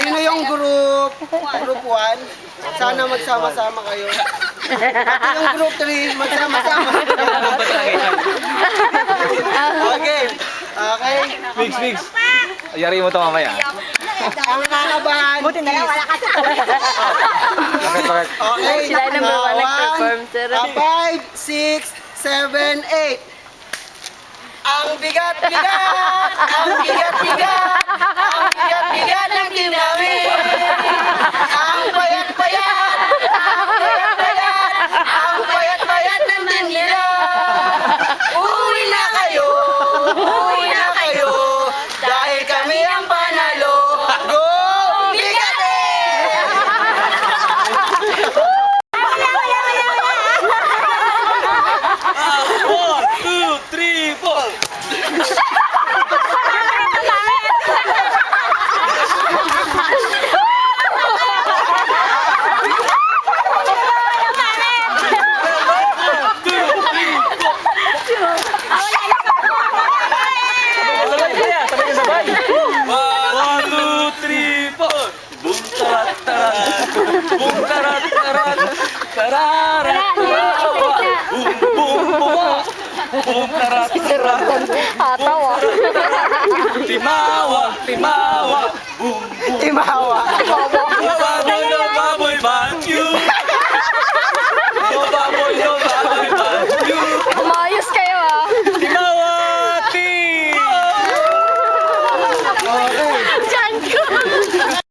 Sino yung group 1? Sana magsama-sama kayo. Pati yung group 3, magsama-sama. Okay. Okay. Mix. Yari mo to mamaya. Ang kakabahan. Buti na lang, wala ka sa Bakit? Okay. Sila number 1 nag-perform, sir. 5, 6, 7, 8. Ang bigat-bigat! Ang bigat-bigat! Ang bigat-bigat ng team namin! Ang payat-payat! Ang payat-payat! Ang payat-payat ng team nila! Uwi na kayo! Uwi na kayo! Dahil kami ang panalo! Go! Bigate! Timawa! Timawa!